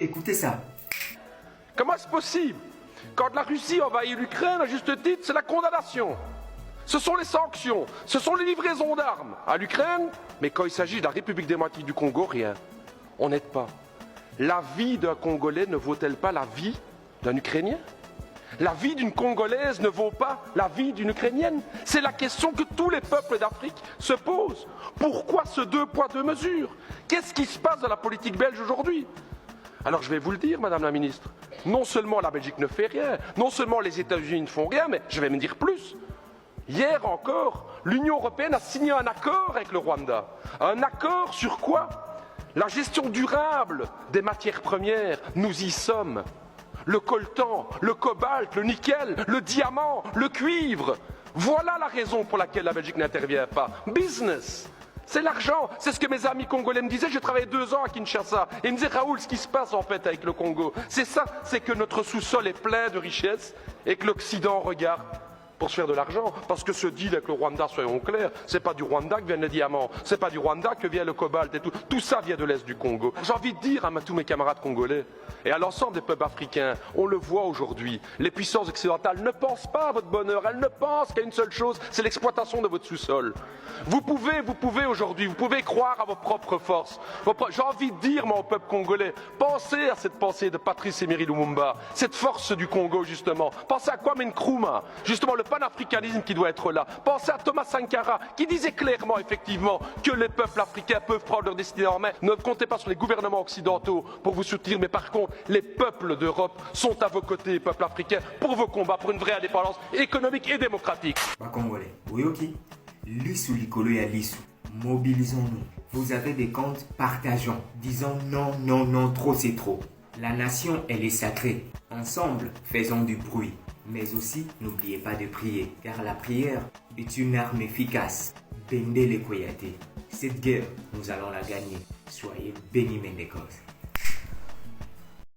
Écoutez ça. Comment est-ce possible? Quand la Russie envahit l'Ukraine, à juste titre, c'est la condamnation. Ce sont les sanctions, ce sont les livraisons d'armes à l'Ukraine, mais quand il s'agit de la République démocratique du Congo, rien. On n'aide pas. La vie d'un Congolais ne vaut-elle pas la vie d'un Ukrainien? La vie d'une Congolaise ne vaut pas la vie d'une Ukrainienne? C'est la question que tous les peuples d'Afrique se posent. Pourquoi ce deux poids, deux mesures? Qu'est-ce qui se passe dans la politique belge aujourd'hui? Alors je vais vous le dire, Madame la Ministre, non seulement la Belgique ne fait rien, non seulement les États-Unis ne font rien, mais je vais me dire plus. Hier encore, l'Union européenne a signé un accord avec le Rwanda. Un accord sur quoi? La gestion durable des matières premières. Nous y sommes. Le coltan, le cobalt, le nickel, le diamant, le cuivre. Voilà la raison pour laquelle la Belgique n'intervient pas. Business. C'est l'argent, c'est ce que mes amis congolais me disaient. J'ai travaillé 2 ans à Kinshasa et ils me disaient: Raoul, ce qui se passe en fait avec le Congo, c'est ça, c'est que notre sous-sol est plein de richesses et que l'Occident regarde pour se faire de l'argent. Parce que ce deal avec le Rwanda, soyons clairs, c'est pas du Rwanda que viennent les diamants, c'est pas du Rwanda que vient le cobalt et tout. Tout ça vient de l'Est du Congo. J'ai envie de dire à tous mes camarades congolais et à l'ensemble des peuples africains, on le voit aujourd'hui, les puissances occidentales ne pensent pas à votre bonheur, elles ne pensent qu'à une seule chose, c'est l'exploitation de votre sous-sol. Vous pouvez aujourd'hui, vous pouvez croire à vos propres forces. J'ai envie de dire, moi, au peuple congolais, pensez à cette pensée de Patrice Emery Lumumba, cette force du Congo, justement. Pensez à Kwame Nkrumah, justement, le panafricanisme qui doit être là. Pensez à Thomas Sankara, qui disait clairement, effectivement, que les peuples africains peuvent prendre leur destinée en main. Ne comptez pas sur les gouvernements occidentaux pour vous soutenir, mais par contre, les peuples d'Europe sont à vos côtés, les peuples africains, pour vos combats, pour une vraie indépendance économique et démocratique. Congolais, oui, ok. Lisu Likolo et Lisu, mobilisons-nous. Vous avez des comptes, partageons. Disons non, non, non, trop c'est trop. La nation, elle est sacrée. Ensemble, faisons du bruit. Mais aussi, n'oubliez pas de prier, car la prière est une arme efficace. Bendele Koyate. Cette guerre, nous allons la gagner. Soyez bénis, Mendekos.